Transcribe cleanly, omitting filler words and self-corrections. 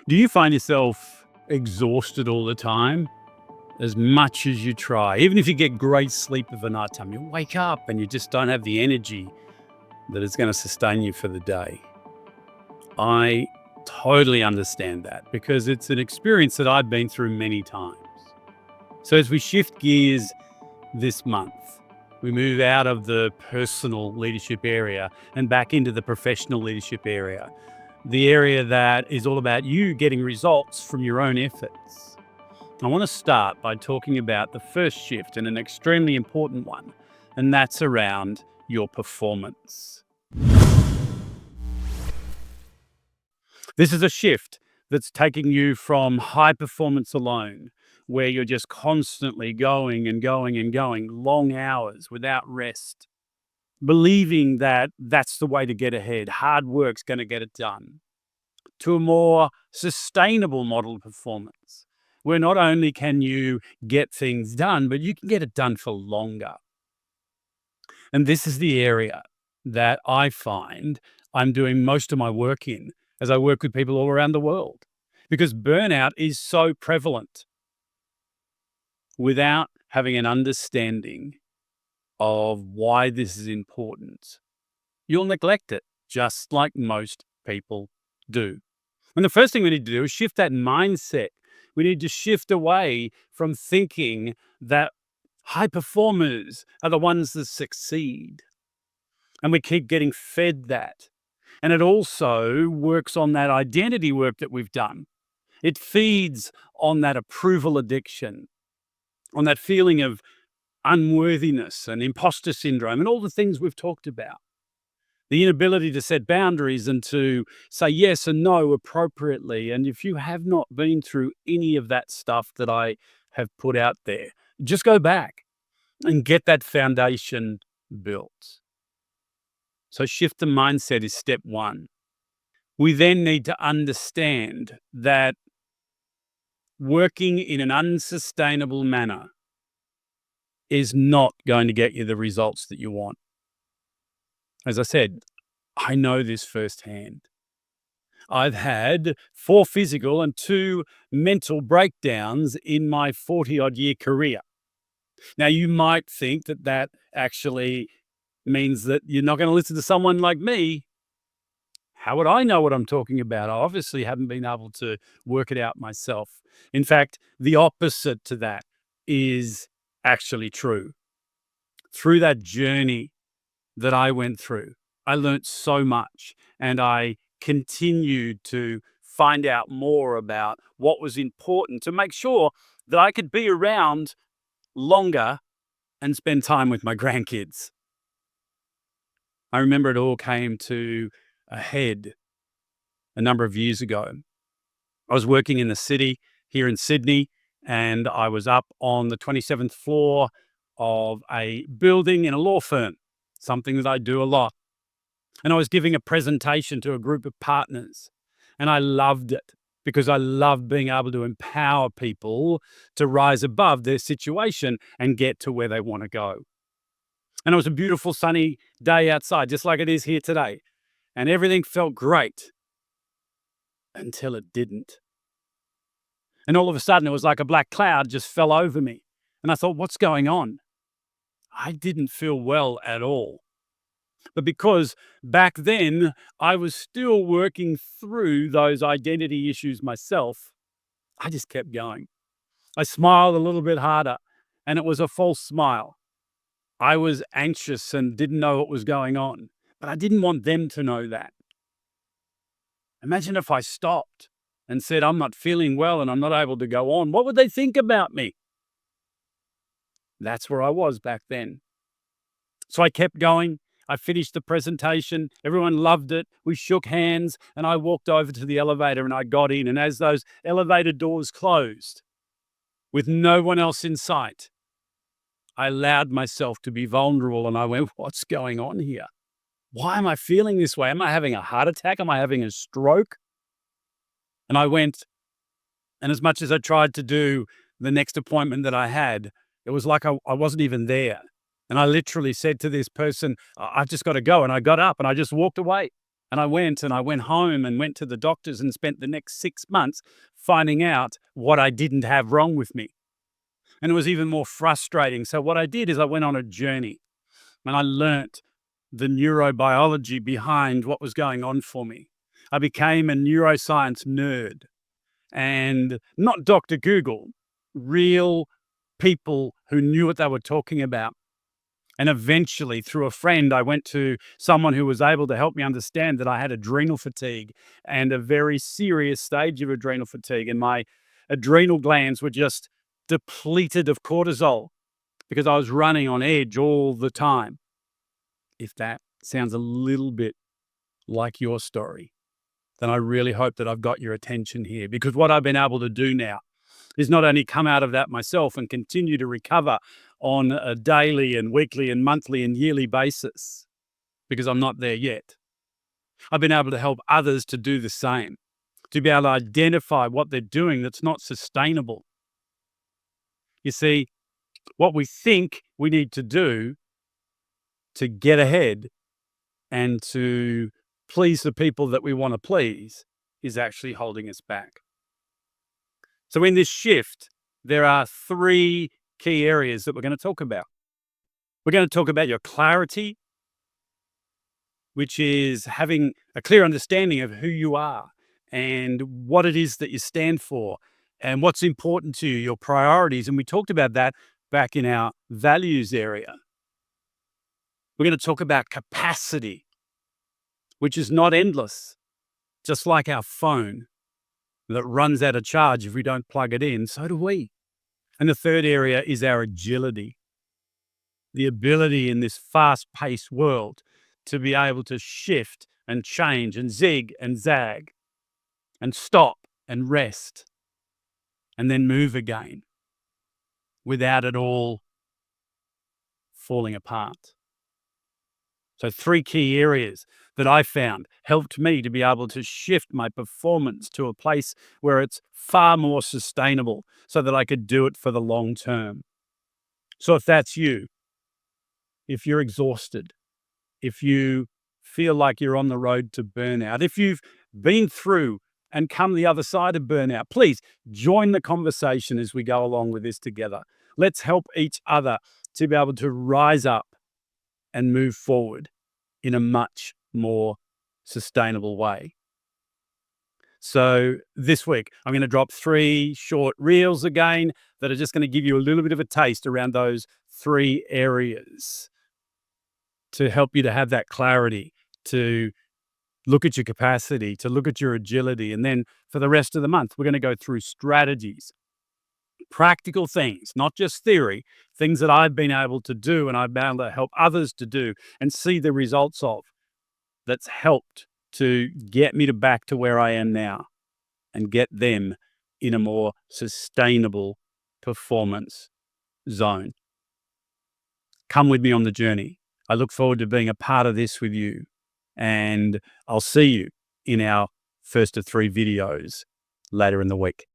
Do you find yourself exhausted all the time? As much as you try, even if you get great sleep of a night time, you wake up and you just don't have the energy that is going to sustain you for the day. I totally understand that because it's an experience that I've been through many times. So as we shift gears this month, we move out of the personal leadership area and back into the professional leadership area, the area that is all about you getting results from your own efforts. I want to start by talking about the first shift, and an extremely important one, and that's around your performance. This is a shift that's taking you from high performance alone, where you're just constantly going and going and going, long hours without rest, believing that that's the way to get ahead. Hard work's going to get it done, to a more sustainable model of performance, where not only can you get things done, but you can get it done for longer. And this is the area that I find I'm doing most of my work in as I work with people all around the world, because burnout is so prevalent. Without having an understanding of why this is important, you'll neglect it, just like most people do. And the first thing we need to do is shift that mindset. We need to shift away from thinking that high performers are the ones that succeed. And we keep getting fed that. And it also works on that identity work that we've done. It feeds on that approval addiction, on that feeling of unworthiness and imposter syndrome and all the things we've talked about. The inability to set boundaries and to say yes and no appropriately. And if you have not been through any of that stuff that I have put out there, just go back and get that foundation built. So shift the mindset is step one. We then need to understand that working in an unsustainable manner is not going to get you the results that you want. As I said, I know this firsthand. I've had 4 physical and 2 mental breakdowns in my 40-odd year career. Now, you might think that that actually means that you're not going to listen to someone like me. How would I know what I'm talking about? I obviously haven't been able to work it out myself. In fact, the opposite to that is actually true. Through that journey that I went through, I learned so much, and I continued to find out more about what was important to make sure that I could be around longer and spend time with my grandkids. I remember it all came to a head a number of years ago. I was working in the city here in Sydney, and I was up on the 27th floor of a building in a law firm, something that I do a lot. And I was giving a presentation to a group of partners, and I loved it because I love being able to empower people to rise above their situation and get to where they want to go. And it was a beautiful sunny day outside, just like it is here today. And everything felt great until it didn't. And all of a sudden, it was like a black cloud just fell over me. And I thought, what's going on? I didn't feel well at all. But because back then I was still working through those identity issues myself, I just kept going. I smiled a little bit harder, and it was a false smile. I was anxious and didn't know what was going on, but I didn't want them to know that. Imagine if I stopped and said, I'm not feeling well and I'm not able to go on. What would they think about me? That's where I was back then. So I kept going. I finished the presentation. Everyone loved it. We shook hands, and I walked over to the elevator and I got in. And as those elevator doors closed, with no one else in sight, I allowed myself to be vulnerable, and I went, what's going on here? Why am I feeling this way? Am I having a heart attack? Am I having a stroke? And I went, and as much as I tried to do the next appointment that I had, it was like I wasn't even there. And I literally said to this person, I've just got to go. And I got up and I just walked away. And I went home and went to the doctors and spent the next 6 months finding out what I didn't have wrong with me. And it was even more frustrating. So what I did is I went on a journey and I learnt the neurobiology behind what was going on for me. I became a neuroscience nerd, and not Dr. Google, real people who knew what they were talking about. And eventually, through a friend, I went to someone who was able to help me understand that I had adrenal fatigue, and a very serious stage of adrenal fatigue. And my adrenal glands were just depleted of cortisol because I was running on edge all the time. If that sounds a little bit like your story, then I really hope that I've got your attention here, because what I've been able to do now is not only come out of that myself and continue to recover on a daily and weekly and monthly and yearly basis, because I'm not there yet. I've been able to help others to do the same, to be able to identify what they're doing that's not sustainable. You see, what we think we need to do to get ahead and to please the people that we want to please is actually holding us back. So in this shift, there are 3 key areas that we're going to talk about. We're going to talk about your clarity, which is having a clear understanding of who you are and what it is that you stand for and what's important to you, your priorities. And we talked about that back in our values area. We're going to talk about capacity, which is not endless, just like our phone that runs out of charge if we don't plug it in. So do we. And the third area is our agility, the ability in this fast-paced world to be able to shift and change and zig and zag and stop and rest and then move again without it all falling apart. So 3 key areas that I found helped me to be able to shift my performance to a place where it's far more sustainable so that I could do it for the long term. So if that's you, if you're exhausted, if you feel like you're on the road to burnout, if you've been through and come the other side of burnout, please join the conversation as we go along with this together. Let's help each other to be able to rise up and move forward in a much more sustainable way. So this week, I'm going to drop 3 short reels again that are just going to give you a little bit of a taste around those 3 areas to help you to have that clarity, to look at your capacity, to look at your agility. And then for the rest of the month, we're going to go through strategies, practical things, not just theory, things that I've been able to do and I've been able to help others to do and see the results of, that's helped to get me back to where I am now and get them in a more sustainable performance zone. Come with me on the journey. I look forward to being a part of this with you, and I'll see you in our first of 3 videos later in the week.